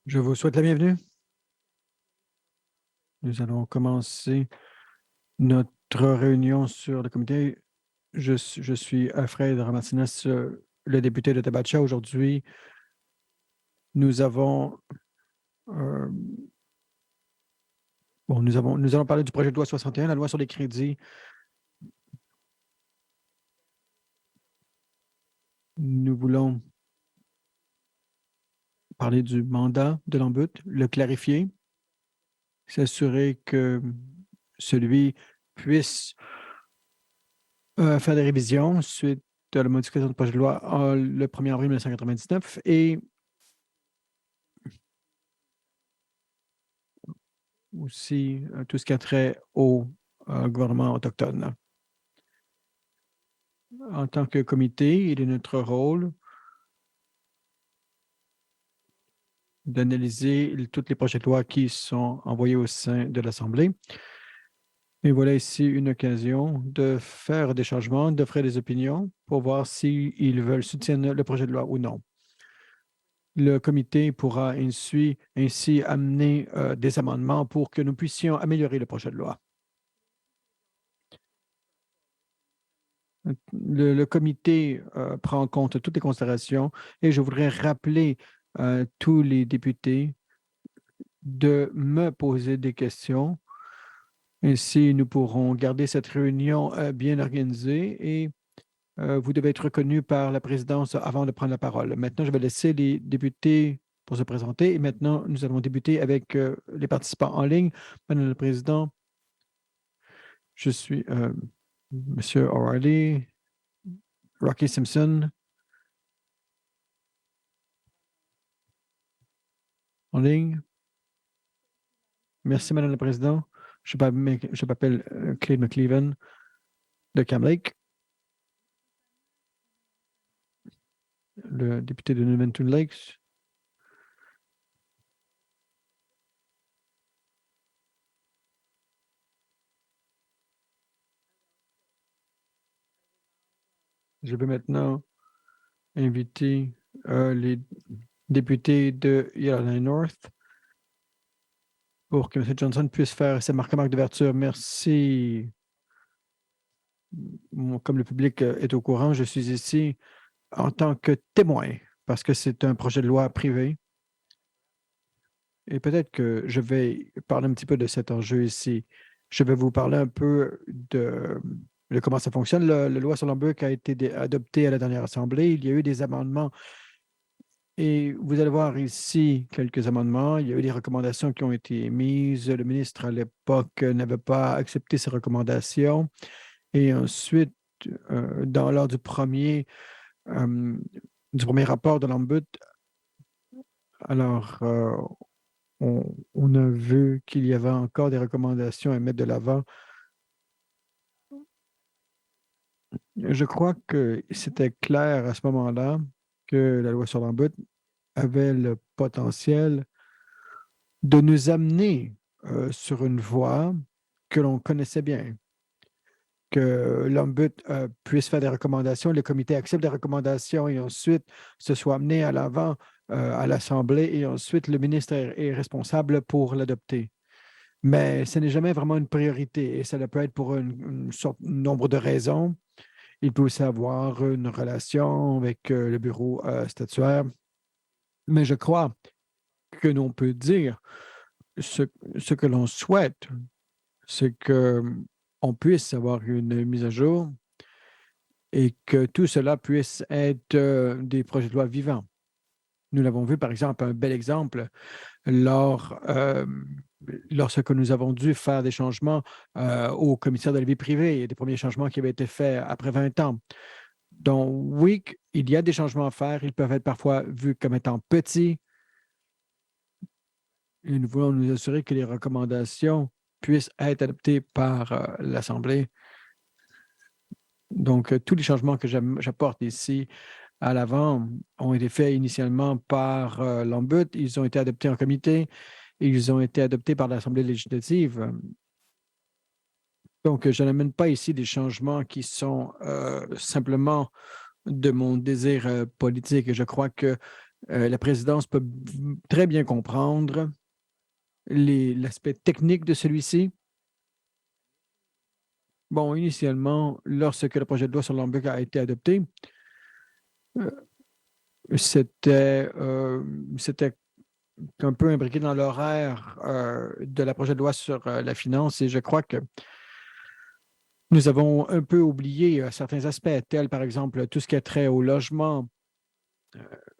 Je vous souhaite la bienvenue. Nous allons commencer notre réunion sur le comité. Je suis Alfred Ramartinas, le député de Tabacha. Aujourd'hui, nous avons, euh, nous allons parler du projet de loi 61, la loi sur les crédits. Nous voulons parler du mandat de l'Ombud, le clarifier, s'assurer que celui puisse faire des révisions suite à la modification du projet de loi le 1er avril 1999 et aussi tout ce qui a trait au gouvernement autochtone. En tant que comité, il est notre rôle d'analyser tous les projets de loi qui sont envoyés au sein de l'Assemblée. Et voilà ici une occasion de faire des changements, d'offrir des opinions pour voir s'ils veulent soutenir le projet de loi ou non. Le comité pourra ainsi amener des amendements pour que nous puissions améliorer le projet de loi. Le comité prend en compte toutes les considérations et je voudrais rappeler tous les députés de me poser des questions. Ainsi, nous pourrons garder cette réunion bien organisée et vous devez être reconnu par la présidence avant de prendre la parole. Maintenant, je vais laisser les députés pour se présenter et maintenant, nous allons débuter avec les participants en ligne. Madame le Président, je suis Monsieur O'Reilly, Rocky Simpson en ligne. Merci, Madame la Présidente. Je m'appelle Clay McLeaven de Cam Lake, le député de Newman-Toon Lakes. Je vais maintenant inviter les députés de Yellowknife North pour que M. Johnson puisse faire ses remarques d'ouverture. Merci. Comme le public est au courant, je suis ici en tant que témoin parce que c'est un projet de loi privé. Et peut-être que je vais parler un petit peu de cet enjeu ici. Je vais vous parler un peu de comment ça fonctionne. La loi sur l'Ambuc a été adoptée à la dernière Assemblée. Il y a eu des amendements et vous allez voir ici quelques amendements. Il y a eu des recommandations qui ont été émises. Le ministre à l'époque n'avait pas accepté ces recommandations. Et ensuite, lors euh, du premier rapport de l'Ombud, alors on a vu qu'il y avait encore des recommandations à mettre de l'avant. Je crois que c'était clair à ce moment-là que la loi sur l'Ombud avait le potentiel de nous amener sur une voie que l'on connaissait bien, que l'Ombud puisse faire des recommandations, le comité accepte des recommandations et ensuite ce soit amené à l'avant à l'Assemblée et ensuite le ministre est responsable pour l'adopter. Mais ce n'est jamais vraiment une priorité et ça peut être pour un nombre de raisons. Il peut aussi avoir une relation avec le bureau statuaire. Mais je crois que l'on peut dire ce, ce que l'on souhaite, c'est qu'on puisse avoir une mise à jour et que tout cela puisse être des projets de loi vivants. Nous l'avons vu, par exemple, un bel exemple lorsque nous avons dû faire des changements au commissaire de la vie privée. Il y a des premiers changements qui avaient été faits après 20 ans. Donc, oui, il y a des changements à faire. Ils peuvent être parfois vus comme étant petits. Et nous voulons nous assurer que les recommandations puissent être adoptées par l'Assemblée. Donc, tous les changements que j'apporte ici à l'avant ont été faits initialement par l'Ombud. Ils ont été adoptés en comité et ils ont été adoptés par l'Assemblée législative. Donc, je n'amène pas ici des changements qui sont simplement de mon désir politique. Je crois que La présidence peut très bien comprendre l'aspect technique de celui-ci. Bon, initialement, lorsque le projet de loi sur l'Ambic a été adopté, euh, c'était un peu imbriqué dans l'horaire de la projet de loi sur la finance et je crois que nous avons un peu oublié certains aspects, tels par exemple tout ce qui a trait au logement.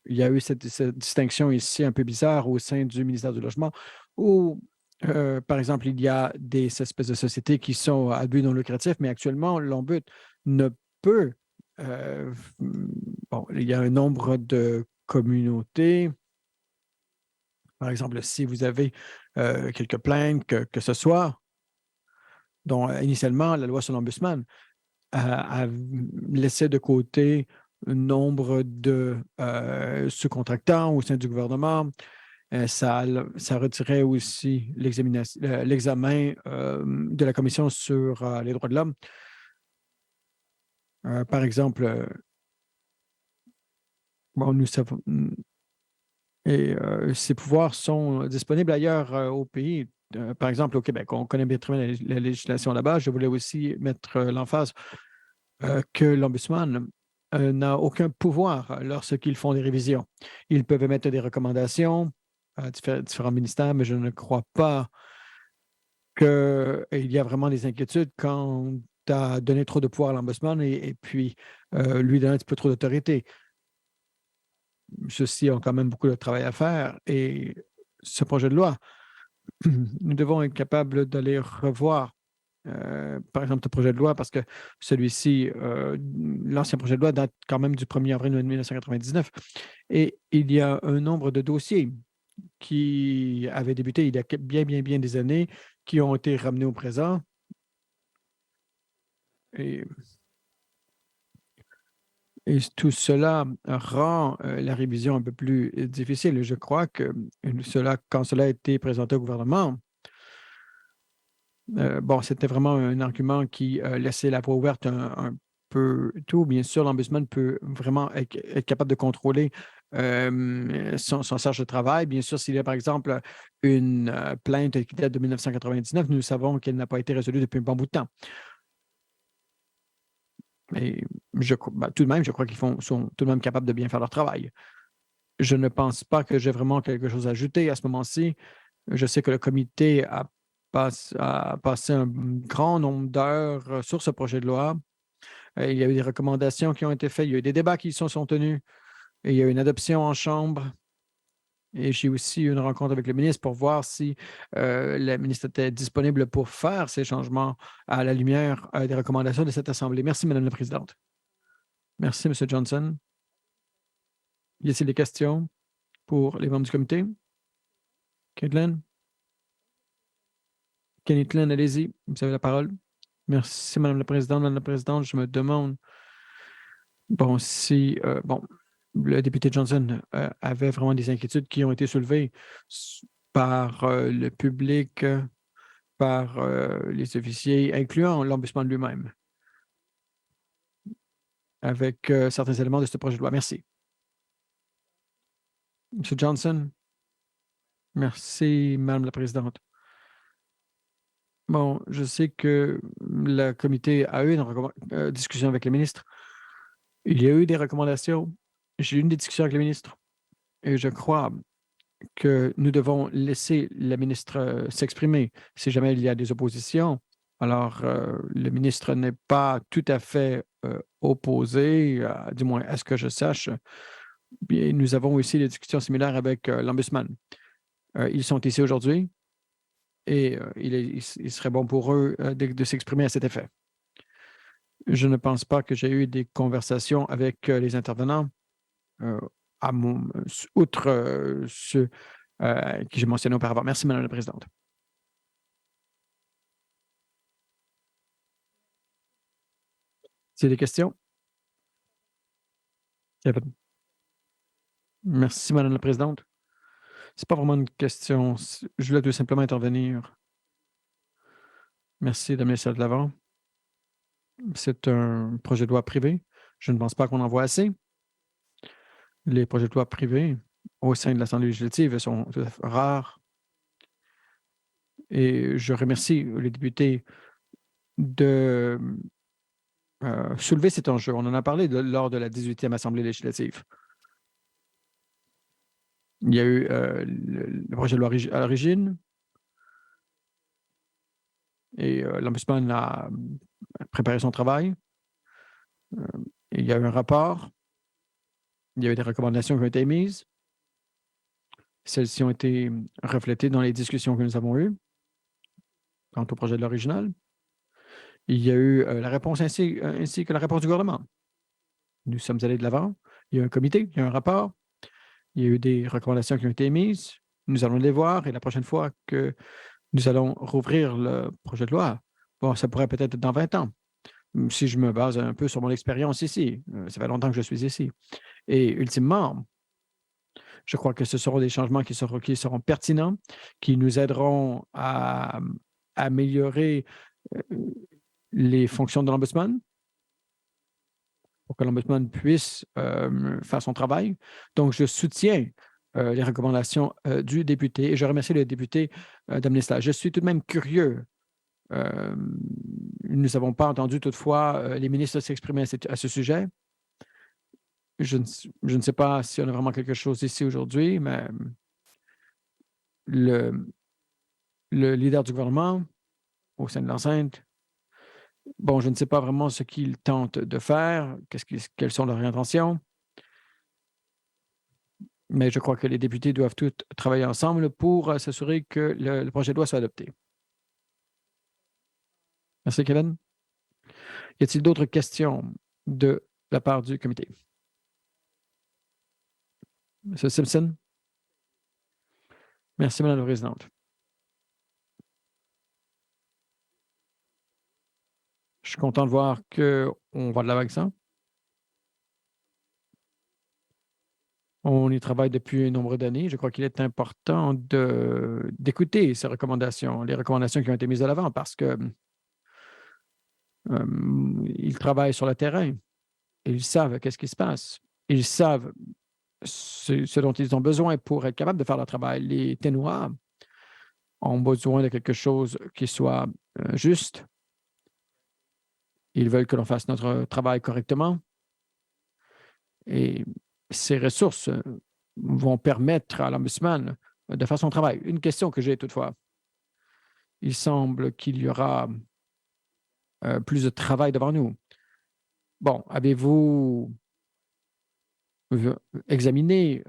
Il y a eu cette distinction ici un peu bizarre au sein du ministère du Logement où, par exemple, il y a des espèces de sociétés qui sont à but non lucratif, mais actuellement, l'Ombud ne peut. euh, bon, il y a un nombre de communautés. Par exemple, si vous avez quelques plaintes, que ce soit, dont initialement la loi sur l'ombudsman a laissé de côté un nombre de sous-contractants au sein du gouvernement. Ça retirait aussi l'examen de la Commission sur les droits de l'homme. Par exemple, bon, nous savons, et ces pouvoirs sont disponibles ailleurs au pays. Par exemple, au Québec, on connaît bien très bien la législation là-bas. Je voulais aussi mettre l'emphase que l'Ombudsman n'a aucun pouvoir lorsqu'ils font des révisions. Ils peuvent émettre des recommandations à différents ministères, mais je ne crois pas qu'il y a vraiment des inquiétudes quant à donner trop de pouvoir à l'Ombudsman et puis lui donner un petit peu trop d'autorité. Ceux-ci ont quand même beaucoup de travail à faire et ce projet de loi, nous devons être capables d'aller revoir par exemple, le projet de loi, parce que celui-ci, l'ancien projet de loi date quand même du 1er avril 1999. Et il y a un nombre de dossiers qui avaient débuté il y a bien des années, qui ont été ramenés au présent. Et, et tout cela rend la révision un peu plus difficile. Je crois que quand cela a été présenté au gouvernement, bon, c'était vraiment un argument qui laissait la voie ouverte un peu tout. Bien sûr, l'Ombudsman peut vraiment être capable de contrôler son charge de travail. Bien sûr, s'il y a, par exemple, une plainte qui date de 1999, nous savons qu'elle n'a pas été résolue depuis un bon bout de temps. Mais tout de même, je crois qu'ils sont tout de même capables de bien faire leur travail. Je ne pense pas que j'ai vraiment quelque chose à ajouter à ce moment-ci. Je sais que le comité a passé un grand nombre d'heures sur ce projet de loi. Il y a eu des recommandations qui ont été faites, il y a eu des débats qui sont tenus, et il y a eu une adoption en chambre. Et j'ai aussi eu une rencontre avec le ministre pour voir si le ministre était disponible pour faire ces changements à la lumière des recommandations de cette Assemblée. Merci, Madame la Présidente. Merci, M. Johnson. Y a-t-il des questions pour les membres du comité? Caitlin? Caitlin, allez-y, vous avez la parole. Merci, Madame la Présidente. Madame la Présidente, je me demande, bon, si, bon, le député Johnson avait vraiment des inquiétudes qui ont été soulevées par le public, par les officiers, incluant l'Ombudsman lui-même, avec certains éléments de ce projet de loi. Merci. Monsieur Johnson? Merci, Madame la Présidente. Bon, je sais que le comité a eu une discussion avec le ministre. Il y a eu des recommandations. J'ai eu une discussion avec le ministre et je crois que nous devons laisser la ministre s'exprimer. Si jamais il y a des oppositions, alors le ministre n'est pas tout à fait opposé, du moins à ce que je sache. Bien, nous avons aussi des discussions similaires avec l'Ombudsman. Ils sont ici aujourd'hui et il serait bon pour eux de s'exprimer à cet effet. Je ne pense pas que j'ai eu des conversations avec les intervenants, euh, outre ceux que j'ai mentionnés auparavant. Merci, Madame la Présidente. C'est des questions? Merci, Madame la Présidente. C'est pas vraiment une question. Je voulais tout simplement intervenir. Merci de me laisser de l'avant. C'est un projet de loi privé. Je ne pense pas qu'on en voit assez. Les projets de loi privés au sein de l'Assemblée législative sont tout à fait rares. Et je remercie les députés de soulever cet enjeu. On en a parlé lors de la 18e Assemblée législative. Il y a eu le projet de loi à l'origine et l'Ombudsman a préparé son travail. Il y a eu un rapport. Il y a eu des recommandations qui ont été émises. Celles-ci ont été reflétées dans les discussions que nous avons eues quant au projet de l'original. Il y a eu la réponse ainsi que la réponse du gouvernement. Nous sommes allés de l'avant. Il y a eu un comité, il y a eu un rapport. Il y a eu des recommandations qui ont été émises. Nous allons les voir et la prochaine fois que nous allons rouvrir le projet de loi, bon, ça pourrait peut-être être dans 20 ans, si je me base un peu sur mon expérience ici. Ça fait longtemps que je suis ici. Et ultimement, je crois que ce seront des changements qui seront pertinents, qui nous aideront à améliorer euh, les fonctions de l'Ombudsman pour que l'Ombudsman puisse faire son travail. Donc, je soutiens les recommandations du député et je remercie le député d'amener cela. Je suis tout de même curieux. Nous n'avons pas entendu toutefois les ministres s'exprimer à ce sujet. Je ne sais pas si on a vraiment quelque chose ici aujourd'hui, mais le, le leader du gouvernement au sein de l'enceinte, bon, je ne sais pas vraiment ce qu'il tente de faire, quelles sont leurs intentions, mais je crois que les députés doivent tous travailler ensemble pour s'assurer que le projet de loi soit adopté. Merci, Kevin. Y a-t-il d'autres questions de la part du comité? Monsieur Simpson? Merci, Madame la Présidente. Je suis content de voir qu'on va de l'avant avec ça. On y travaille depuis un nombre d'années. Je crois qu'il est important d'écouter ces recommandations, les recommandations qui ont été mises de l'avant parce que ils travaillent sur le terrain. Ils savent qu'est-ce qui se passe. Ils savent ce dont ils ont besoin pour être capables de faire leur travail. Les Ténois ont besoin de quelque chose qui soit juste. Ils veulent que l'on fasse notre travail correctement. Et ces ressources vont permettre à l'Ombudsman de faire son travail. Une question que j'ai toutefois. Il semble qu'il y aura plus de travail devant nous. Bon, avez-vous examiné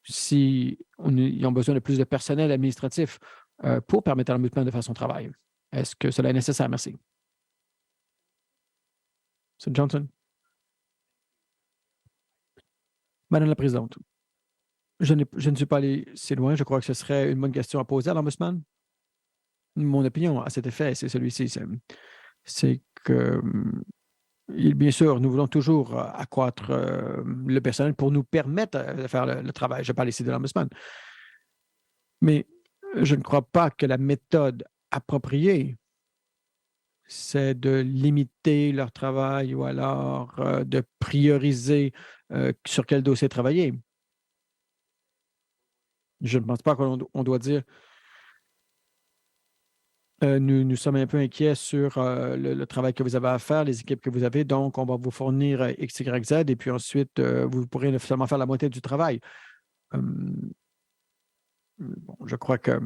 si ils ont besoin de plus de personnel administratif pour permettre à l'Ombudsman de faire son travail? Est-ce que cela est nécessaire? Merci. M. Johnson. Madame la Présidente, je ne suis pas allé si loin. Je crois que ce serait une bonne question à poser à l'Ombudsman. Mon opinion à cet effet, c'est celui-ci. C'est que, bien sûr, nous voulons toujours accroître le personnel pour nous permettre de faire le travail. Je parle ici de l'Ombudsman. Mais je ne crois pas que la méthode appropriée, c'est de limiter leur travail ou alors de prioriser sur quel dossier travailler. Je ne pense pas qu'on doit dire nous sommes un peu inquiets sur le travail que vous avez à faire, les équipes que vous avez, donc on va vous fournir X, Y, Z, et puis ensuite, vous pourrez seulement faire la moitié du travail. Bon, je crois que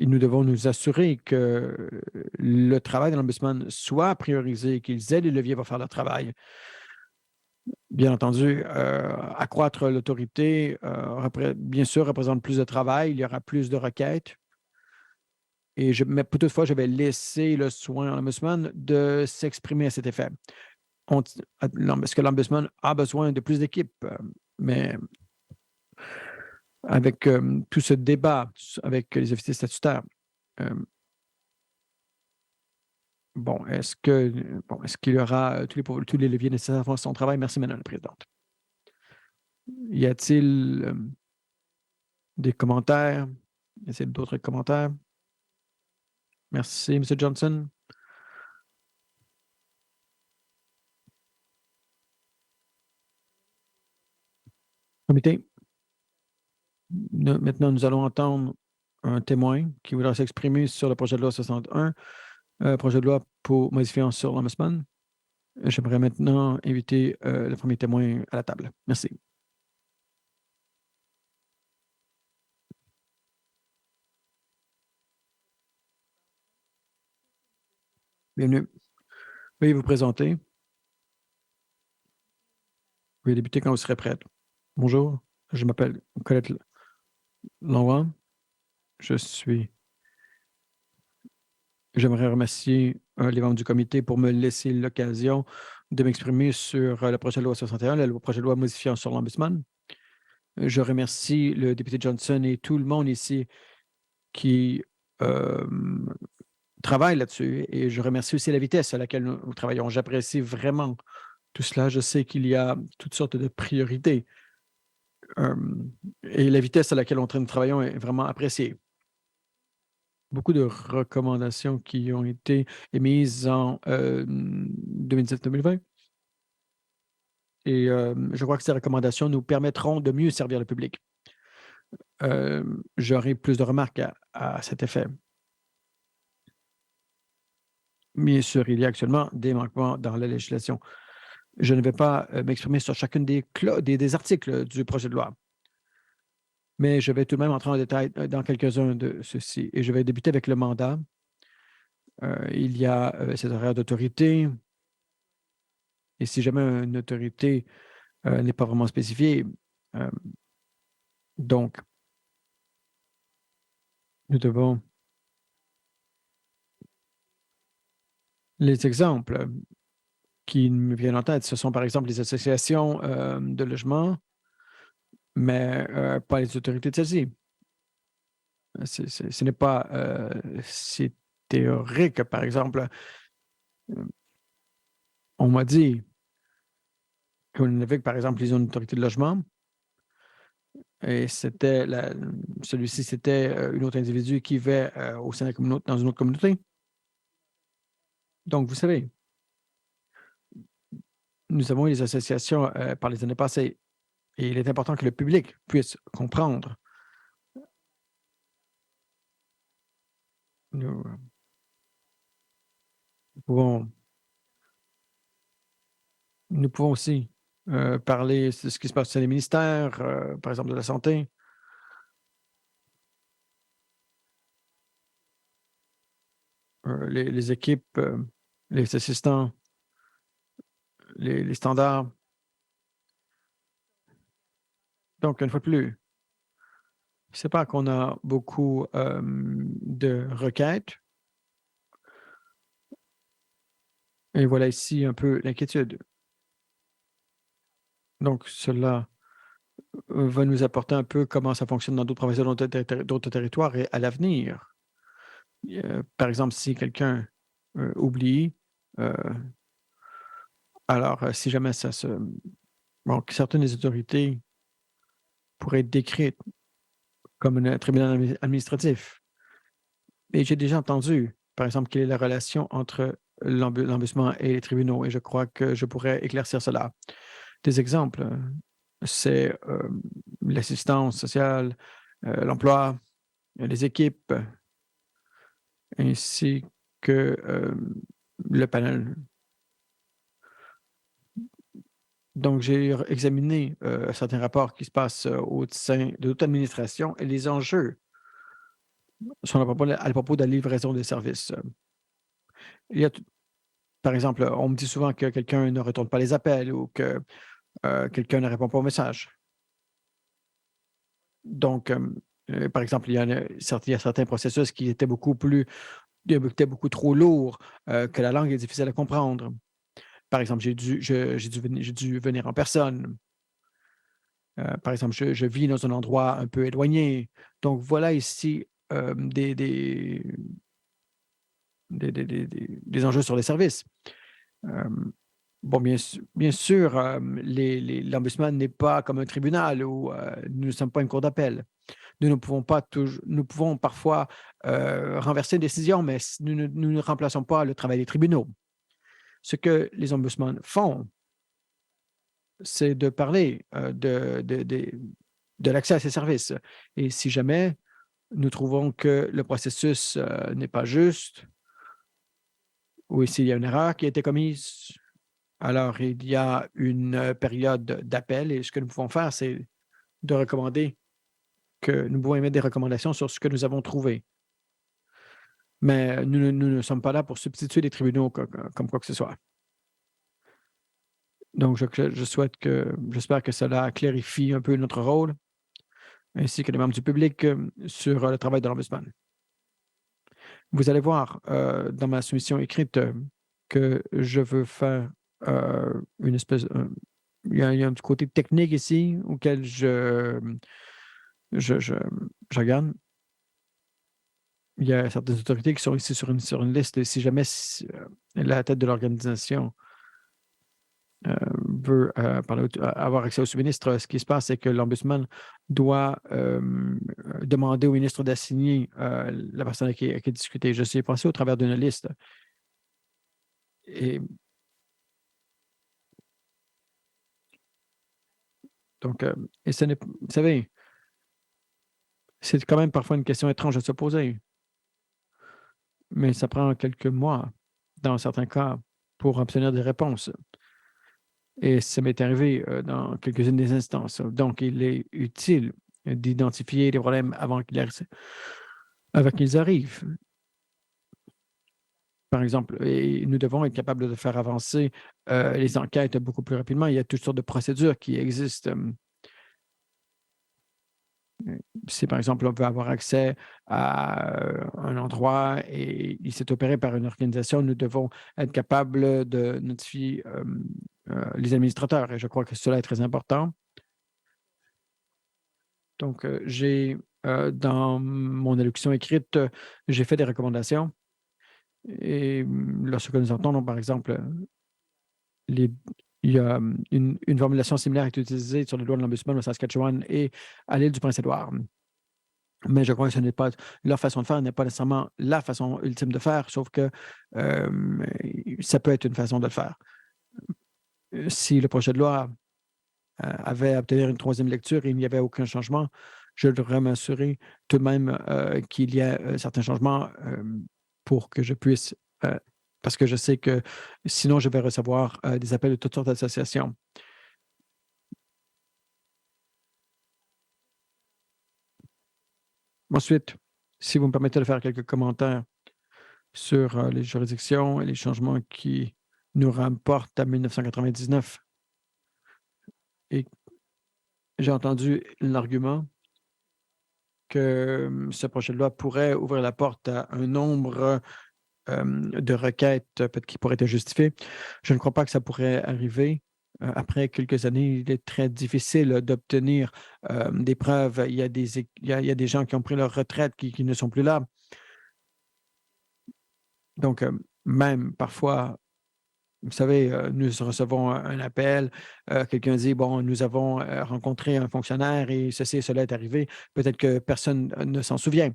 nous devons nous assurer que le travail de l'Ombudsman soit priorisé, qu'ils aient les leviers pour faire leur travail. Bien entendu, accroître l'autorité, bien sûr, représente plus de travail, il y aura plus de requêtes. Mais toutefois, je vais laisser le soin à l'Ombudsman de s'exprimer à cet effet. Est-ce que l'Ombudsman a besoin de plus d'équipes? Mais avec tout ce débat avec les officiers statutaires, est-ce qu'il y aura tous les leviers nécessaires pour faire son travail? Merci, Madame la Présidente. Y a-t-il des commentaires? Y a-t-il d'autres commentaires? Merci, M. Johnson. Comité, maintenant, nous allons entendre un témoin qui voudra s'exprimer sur le projet de loi 61, projet de loi pour modifiant sur l'Ombudsman. J'aimerais maintenant inviter le premier témoin à la table. Merci. Bienvenue. Veuillez vous présenter. Veuillez débuter quand vous serez prête. Bonjour, je m'appelle Colette Langlois. J'aimerais remercier les membres du comité pour me laisser l'occasion de m'exprimer sur le projet de loi 61, le projet de loi modifiant sur l'Ombudsman. Je remercie le député Johnson et tout le monde ici qui euh, travaille là-dessus et je remercie aussi la vitesse à laquelle nous travaillons. J'apprécie vraiment tout cela. Je sais qu'il y a toutes sortes de priorités euh, et la vitesse à laquelle nous travaillons est vraiment appréciée. Beaucoup de recommandations qui ont été émises en 2019-2020 et je crois que ces recommandations nous permettront de mieux servir le public. J'aurai plus de remarques à cet effet. Bien sûr, il y a actuellement des manquements dans la législation. Je ne vais pas m'exprimer sur chacune des articles du projet de loi, mais je vais tout de même entrer en détail dans quelques-uns de ceux-ci. Et je vais débuter avec le mandat. Il y a ces horaires d'autorité. Et si jamais une autorité n'est pas vraiment spécifiée, euh, donc nous devons les exemples qui me viennent en tête, ce sont par exemple les associations de logement, mais pas les autorités de celles-ci. Ce n'est pas si théorique, par exemple. On m'a dit qu'on avait, par exemple, les autorités de logement, et celui-ci, c'était un autre individu qui vivait au sein de la communauté, dans une autre communauté. Donc, vous savez, nous avons eu des associations par les années passées, et il est important que le public puisse comprendre. Nous pouvons, nous pouvons aussi parler de ce qui se passe dans les ministères, par exemple de la santé. Les équipes, les assistants, les standards. Donc, une fois de plus, c'est pas qu'on a beaucoup de requêtes. Et voilà ici un peu l'inquiétude. Donc, cela va nous apporter un peu comment ça fonctionne dans d'autres provinces, dans d'autres territoires et à l'avenir. Par exemple, si quelqu'un oublie, euh, alors si jamais ça se... Bon, certaines des autorités pourraient être décrites comme un tribunal administratif. Et j'ai déjà entendu, par exemple, quelle est la relation entre l'ombudsman et les tribunaux, et je crois que je pourrais éclaircir cela. Des exemples, c'est l'assistance sociale, l'emploi, les équipes, ainsi que le panel. Donc, j'ai examiné certains rapports qui se passent au sein de toute administration et les enjeux sont à propos de la livraison des services. Il y a par exemple, on me dit souvent que quelqu'un ne retourne pas les appels ou que quelqu'un ne répond pas aux messages. Donc, par exemple, il y a certains processus qui étaient beaucoup trop lourds, que la langue est difficile à comprendre. Par exemple, j'ai dû venir en personne. Par exemple, je vis dans un endroit un peu éloigné. Donc, voilà ici des enjeux sur les services. Bon, bien sûr, l'Ombudsman n'est pas comme un tribunal où nous ne sommes pas une cour d'appel. Nous pouvons parfois renverser une décision, mais nous ne remplaçons pas le travail des tribunaux. Ce que les ombudsman font, c'est de parler de l'accès à ces services. Et si jamais nous trouvons que le processus n'est pas juste, ou s'il y a une erreur qui a été commise, alors il y a une période d'appel et ce que nous pouvons faire, c'est de recommander que nous pouvons émettre des recommandations sur ce que nous avons trouvé. Mais nous ne sommes pas là pour substituer les tribunaux comme quoi que ce soit. Donc, j'espère que cela clarifie un peu notre rôle, ainsi que les membres du public sur le travail de l'Ombudsman. Vous allez voir dans ma soumission écrite que je veux faire une espèce. Il y a un petit côté technique ici auquel je, je, je regarde. Il y a certaines autorités qui sont ici sur une liste. Et si jamais la tête de l'organisation veut avoir accès au sous-ministre, ce qui se passe, c'est que l'Ombudsman doit demander au ministre d'assigner la personne à qui discuter. Je suis passé au travers d'une liste. Et donc, et vous savez, c'est quand même parfois une question étrange à se poser, mais ça prend quelques mois, dans certains cas, pour obtenir des réponses. Et ça m'est arrivé dans quelques-unes des instances. Donc, il est utile d'identifier les problèmes avant qu'ils arrivent. Par exemple, et nous devons être capables de faire avancer les enquêtes beaucoup plus rapidement. Il y a toutes sortes de procédures qui existent. Si, par exemple, on veut avoir accès à un endroit et il s'est opéré par une organisation, nous devons être capables de notifier les administrateurs. Et je crois que cela est très important. Donc, dans mon allocution écrite, j'ai fait des recommandations. Et lorsque nous entendons, par exemple, il y a une formulation similaire qui est utilisée sur les lois de l'Ombudsman au Saskatchewan et à l'île du Prince-Édouard. Mais je crois que ce n'est pas leur façon de faire n'est pas nécessairement la façon ultime de faire, sauf que ça peut être une façon de le faire. Si le projet de loi avait à obtenir une troisième lecture et il n'y avait aucun changement, je devrais m'assurer tout de même qu'il y a certains changements pour que je puisse, parce que je sais que sinon je vais recevoir des appels de toutes sortes d'associations. Ensuite, si vous me permettez de faire quelques commentaires sur les juridictions et les changements qui nous rapportent à 1999. Et j'ai entendu l'argument que ce projet de loi pourrait ouvrir la porte à un nombre de requêtes peut-être qui pourraient être justifiées. Je ne crois pas que ça pourrait arriver. Après quelques années, il est très difficile d'obtenir des preuves. Il y a des gens qui ont pris leur retraite qui ne sont plus là. Donc, même parfois, vous savez, nous recevons un appel, quelqu'un dit, bon, nous avons rencontré un fonctionnaire et ceci et cela est arrivé. Peut-être que personne ne s'en souvient.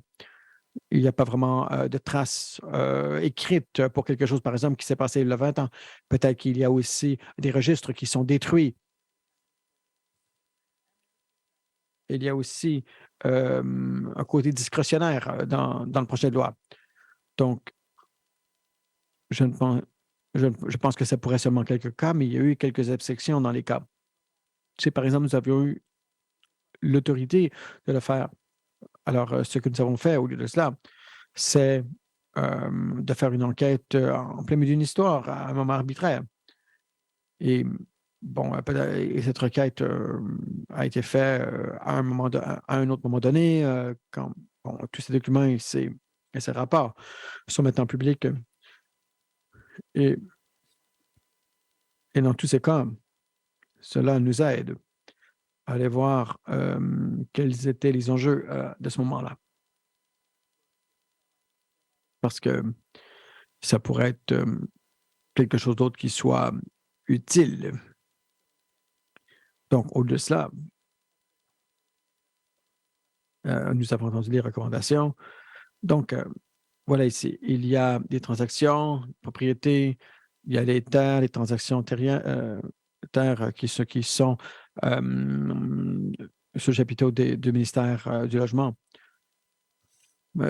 Il n'y a pas vraiment de traces écrites pour quelque chose, par exemple, qui s'est passé il y a 20 ans. Peut-être qu'il y a aussi des registres qui sont détruits. Il y a aussi un côté discrétionnaire dans le projet de loi. Donc, je ne pense, je pense que ça pourrait seulement quelques cas, mais il y a eu quelques exceptions dans les cas. Si, par exemple, nous avions eu l'autorité de le faire. Alors, ce que nous avons fait au lieu de cela, c'est de faire une enquête en plein milieu d'une histoire, à un moment arbitraire. Et bon, et cette requête a été faite à un autre moment donné, quand bon, tous ces documents et ces rapports sont maintenant publics. Et, et dans tous ces cas, cela nous aide à aller voir quels étaient les enjeux de ce moment-là. Parce que ça pourrait être quelque chose d'autre qui soit utile. Donc, au-delà de cela, nous avons entendu les recommandations. Donc, voilà ici, il y a des transactions, propriétés, il y a les terres, les transactions ministères qui sont sous le chapiteau du ministère du Logement.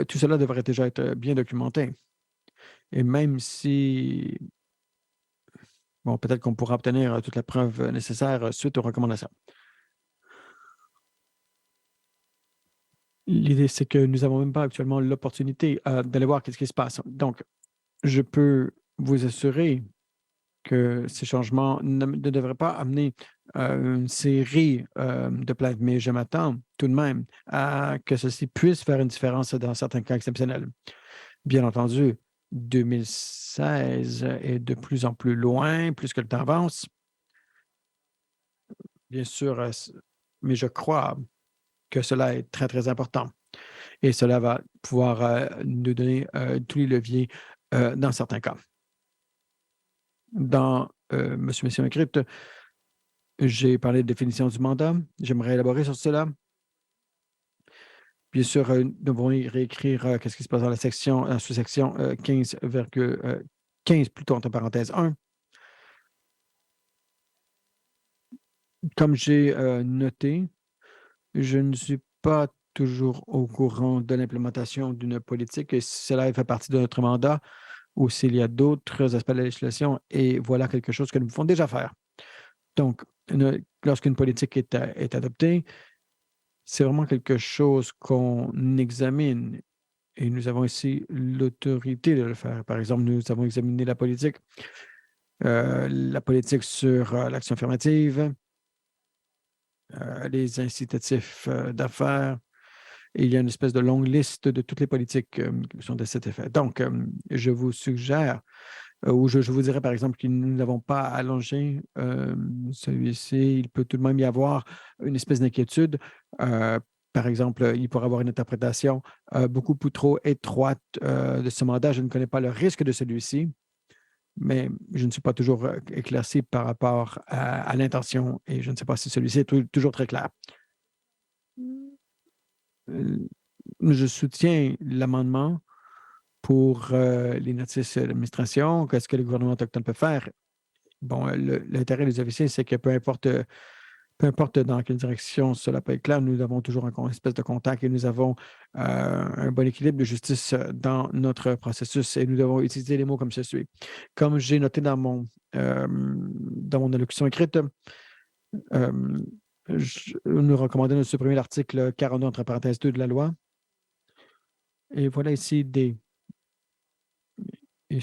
Tout cela devrait déjà être bien documenté. Et même si, bon, peut-être qu'on pourra obtenir toute la preuve nécessaire suite aux recommandations. L'idée, c'est que nous n'avons même pas actuellement l'opportunité d'aller voir qu'est-ce qui se passe. Donc, je peux vous assurer que ces changements ne devraient pas amener une série de plaintes, mais je m'attends tout de même à que ceci puisse faire une différence dans certains cas exceptionnels. Bien entendu, 2016 est de plus en plus loin, plus que le temps avance. Bien sûr, mais je crois que cela est très, très important et cela va pouvoir nous donner tous les leviers dans certains cas. Dans Monsieur Mission Écrite, j'ai parlé de définition du mandat. J'aimerais élaborer sur cela. Bien sûr, nous devons réécrire qu'est-ce qui se passe dans la sous-section 15 plutôt entre parenthèses 1. Comme j'ai noté, je ne suis pas toujours au courant de l'implémentation d'une politique et si cela fait partie de notre mandat ou s'il y a d'autres aspects de la législation et voilà quelque chose que nous pouvons déjà faire. Donc, lorsqu'une politique est adoptée, c'est vraiment quelque chose qu'on examine et nous avons ici l'autorité de le faire. Par exemple, nous avons examiné la politique sur l'action affirmative, les incitatifs d'affaires. Et il y a une espèce de longue liste de toutes les politiques qui sont de cet effet. Donc, je vous suggère, ou je vous dirais par exemple que nous n'avons pas allongé celui-ci. Il peut tout de même y avoir une espèce d'inquiétude. Par exemple, il pourrait y avoir une interprétation beaucoup trop étroite de ce mandat. Je ne connais pas le risque de celui-ci, mais je ne suis pas toujours éclairci par rapport à l'intention et je ne sais pas si celui-ci est toujours très clair. Euh, Je soutiens l'amendement pour les notices d'administration. Qu'est-ce que le gouvernement autochtone peut faire? Bon, l'intérêt des officiers, c'est que peu importe dans quelle direction cela peut être clair, nous avons toujours une espèce de contact et nous avons un bon équilibre de justice dans notre processus et nous devons utiliser les mots comme ceci. Comme j'ai noté dans mon allocution écrite, euh, nous recommandons de supprimer l'article 42 entre parenthèses 2 de la loi. Et voilà ici et,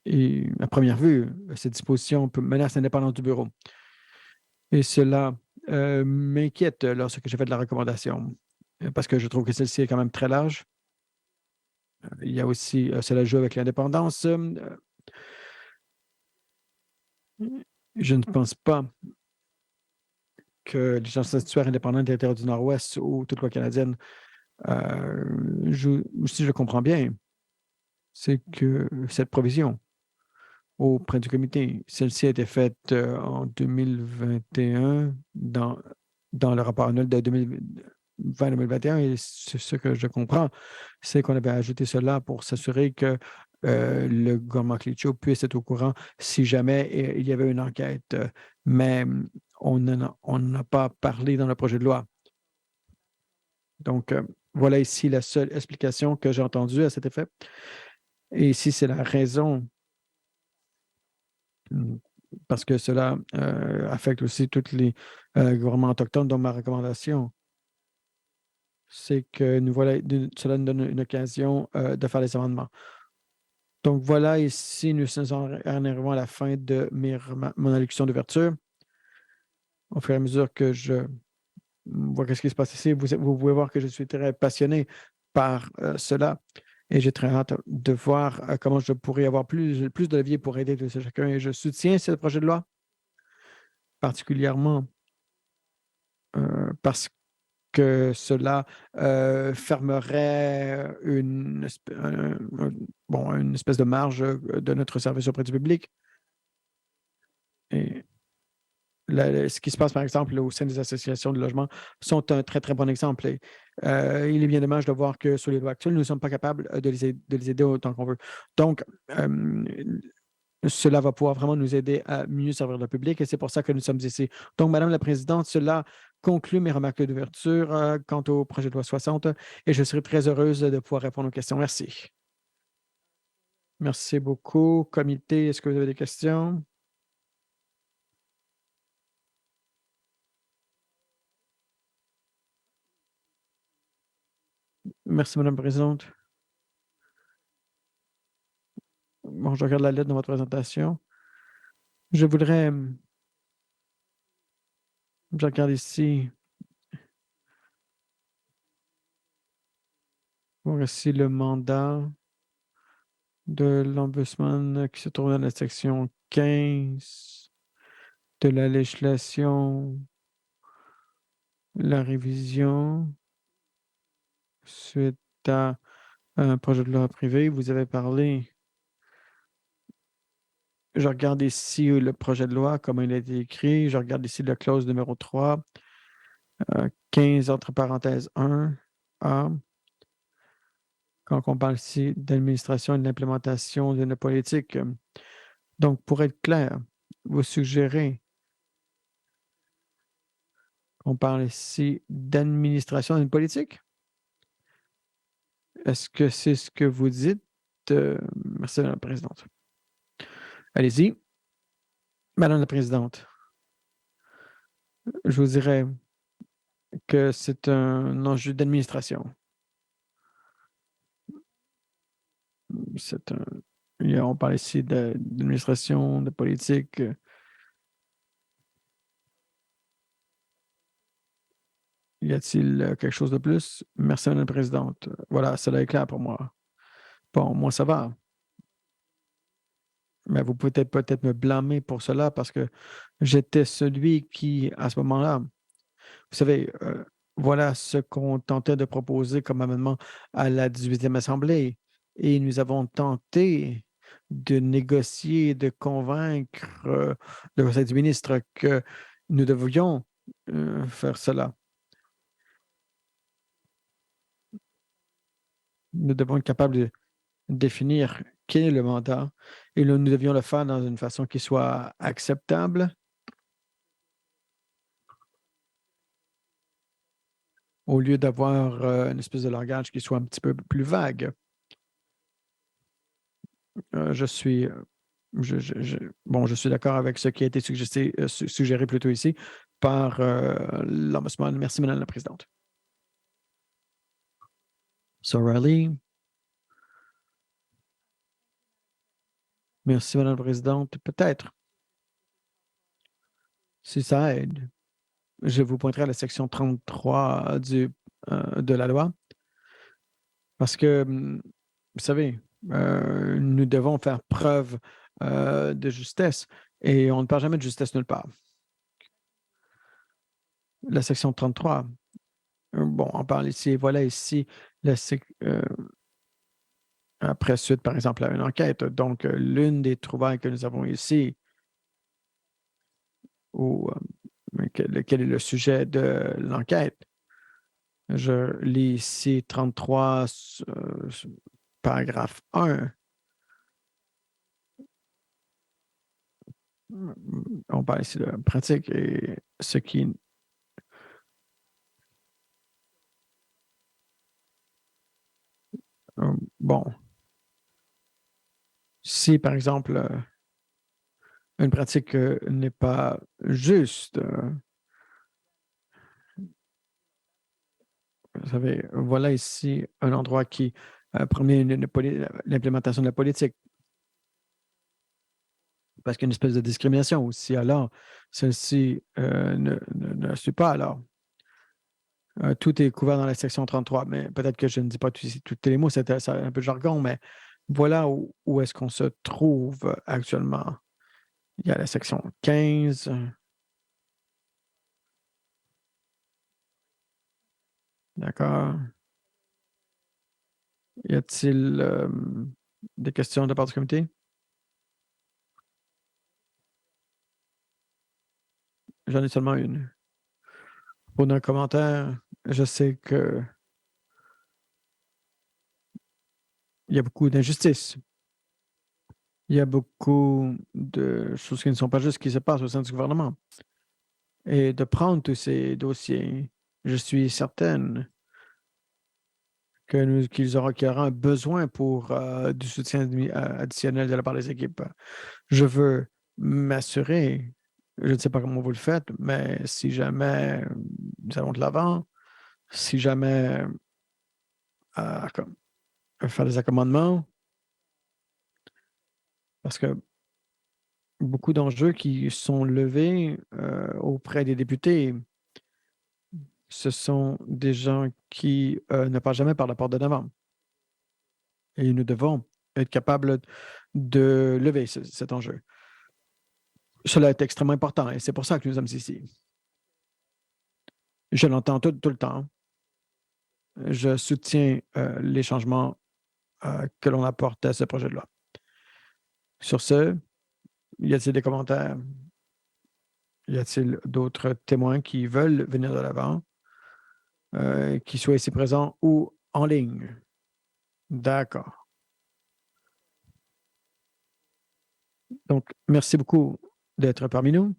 et à première vue, cette disposition menace l'indépendance du bureau. Et cela m'inquiète lorsque j'ai fait de la recommandation, parce que je trouve que celle-ci est quand même très large. Il y a aussi, cela joue avec l'indépendance. Je ne pense pas que les gens statuaires indépendants des territoires du Nord-Ouest ou toute loi canadienne si je comprends bien, c'est que cette provision auprès du comité, celle-ci a été faite en 2021 dans le rapport annuel de 2020-2021 et c'est ce que je comprends, c'est qu'on avait ajouté cela pour s'assurer que le gouvernement Clicquot puisse être au courant si jamais il y avait une enquête. Mais on n'en a pas parlé dans le projet de loi. Donc, voilà ici la seule explication que j'ai entendue à cet effet. Et si c'est la raison, parce que cela affecte aussi tous les gouvernements autochtones, dont ma recommandation, c'est que cela nous donne une occasion de faire des amendements. Donc, voilà ici, nous en arrivons à la fin de mon allocution d'ouverture. Au fur et à mesure que je vois ce qui se passe ici, vous pouvez voir que je suis très passionné par cela. Et j'ai très hâte de voir comment je pourrais avoir plus de levier pour aider tout chacun. Et je soutiens ce projet de loi, particulièrement parce que cela fermerait une espèce de marge de notre service auprès du public. Et ce qui se passe, par exemple, au sein des associations de logement sont un très, très bon exemple. Et, il est bien dommage de voir que sur les lois actuelles, nous ne sommes pas capables de les aider autant qu'on veut. Donc, cela va pouvoir vraiment nous aider à mieux servir le public et c'est pour ça que nous sommes ici. Donc, Madame la Présidente, cela conclut mes remarques d'ouverture quant au projet de loi 60 et je serai très heureuse de pouvoir répondre aux questions. Merci. Merci beaucoup. Comité, est-ce que vous avez des questions? Merci, Madame la Présidente. Bon, je regarde la lettre de votre présentation. Je voudrais, je regarde ici, voir ici le mandat de l'Ombudsman qui se trouve dans la section 15 de la législation, la révision suite à un projet de loi privé. Vous avez parlé, je regarde ici le projet de loi, comment il a été écrit. Je regarde ici la clause numéro 3, 15 entre parenthèses 1, A. Quand on parle ici d'administration et d'implémentation d'une politique. Donc, pour être clair, vous suggérez qu'on parle ici d'administration d'une politique? Est-ce que c'est ce que vous dites? Merci, Madame la Présidente. Allez-y. Madame la Présidente, je vous dirais que c'est un enjeu d'administration. C'est un... On parle ici d'administration, de politique. Y a-t-il quelque chose de plus? Merci, Madame la Présidente. Voilà, cela est clair pour moi. Bon, moi, ça va. Mais vous pouvez peut-être me blâmer pour cela parce que j'étais celui qui, à ce moment-là, vous savez, voilà ce qu'on tentait de proposer comme amendement à la 18e Assemblée. Et nous avons tenté de négocier, de convaincre le Conseil du ministre que nous devions faire cela. Nous devons être capables de définir quel est le mandat et nous devions le faire dans une façon qui soit acceptable au lieu d'avoir une espèce de langage qui soit un petit peu plus vague. Je suis, bon, je suis d'accord avec ce qui a été suggéré plutôt ici par l'Ombudsman. Merci, Madame la Présidente. So, Riley. Merci, Madame la Présidente. Peut-être, si ça aide, je vous pointerai à la section 33 de la loi parce que, vous savez, nous devons faire preuve de justesse et on ne parle jamais de justesse nulle part. La section 33, bon, on parle ici, voilà ici, après suite, par exemple, à une enquête. Donc, l'une des trouvailles que nous avons ici, ou quel est le sujet de l'enquête? Je lis ici 33, paragraphe 1. On parle ici de pratique et ce qui... Bon, si par exemple une pratique n'est pas juste, vous savez, voilà ici un endroit qui permet l'implémentation de la politique. Parce qu'il y a une espèce de discrimination aussi. Alors, celle-ci ne suit pas. Alors, tout est couvert dans la section 33, mais peut-être que je ne dis pas tous les mots, c'est un peu jargon, mais voilà où est-ce qu'on se trouve actuellement. Il y a la section 15. D'accord. Y a-t-il des questions de la part du comité? J'en ai seulement une. Pour un commentaire, je sais que il y a beaucoup d'injustice. Il y a beaucoup de choses qui ne sont pas justes qui se passent au sein du gouvernement. Et de prendre tous ces dossiers, je suis certaine qu'il y aura un besoin pour du soutien additionnel de la part des équipes. Je veux m'assurer, je ne sais pas comment vous le faites, mais si jamais nous allons de l'avant, si jamais comme, faire des accommodements, parce que beaucoup d'enjeux qui sont levés auprès des députés, ce sont des gens qui ne passent jamais par la porte de devant. Et nous devons être capables de lever cet enjeu. Cela est extrêmement important et c'est pour ça que nous sommes ici. Je l'entends tout le temps. Je soutiens les changements que l'on apporte à ce projet de loi. Sur ce, y a-t-il des commentaires? Y a-t-il d'autres témoins qui veulent venir de l'avant, qui soient ici présents ou en ligne? D'accord. Donc, merci beaucoup d'être parmi nous.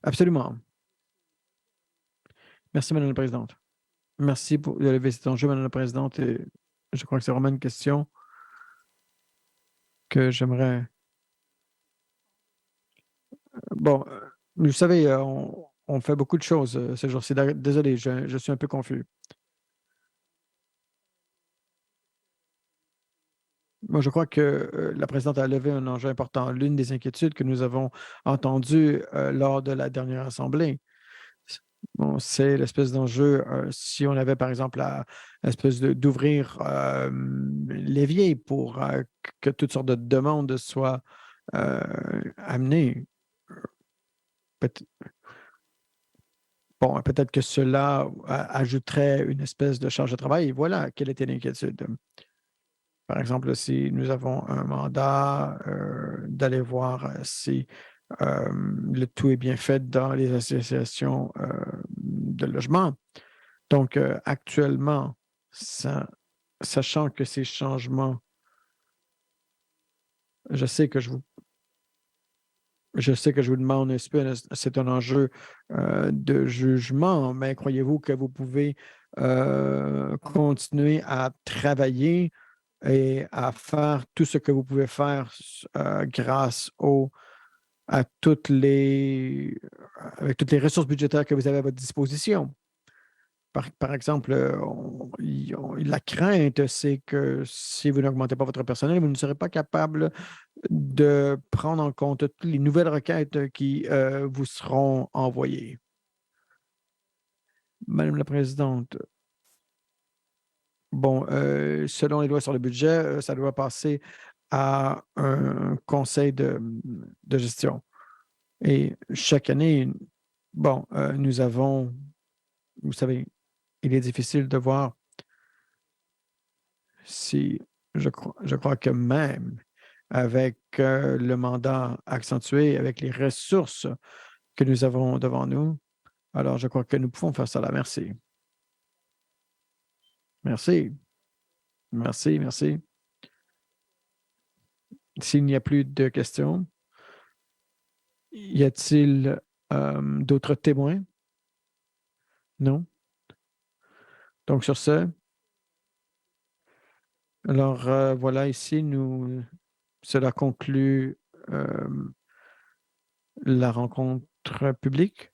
Absolument. Merci, Madame la Présidente. Merci pour de lever cet enjeu, Madame la Présidente. Et je crois que c'est vraiment une question que j'aimerais. Bon, vous savez, on fait beaucoup de choses ces jours-ci. Désolé, je suis un peu confus. Moi, je crois que la présidente a levé un enjeu important. L'une des inquiétudes que nous avons entendues lors de la dernière assemblée, bon, c'est l'espèce d'enjeu, si on avait, par exemple, l'espèce d'ouvrir l'évier pour que toutes sortes de demandes soient amenées. Bon, peut-être que cela ajouterait une espèce de charge de travail. Et voilà, quelle était l'inquiétude. Par exemple, si nous avons un mandat d'aller voir si le tout est bien fait dans les associations de logement. Donc, actuellement, sachant que ces changements, je sais que je vous demande un peu, c'est un enjeu de jugement, mais croyez-vous que vous pouvez continuer à travailler et à faire tout ce que vous pouvez faire grâce à avec toutes les ressources budgétaires que vous avez à votre disposition? Par exemple, la crainte, c'est que si vous n'augmentez pas votre personnel, vous ne serez pas capable de prendre en compte toutes les nouvelles requêtes qui vous seront envoyées. Madame la présidente, bon, selon les lois sur le budget, ça doit passer à un conseil de gestion. Et chaque année, bon, nous avons, vous savez, il est difficile de voir si je crois que même avec le mandat accentué, avec les ressources que nous avons devant nous, alors je crois que nous pouvons faire cela. Merci. Merci. Merci, merci. S'il n'y a plus de questions, y a-t-il d'autres témoins? Non? Donc sur ce, alors voilà, ici, cela conclut la rencontre publique.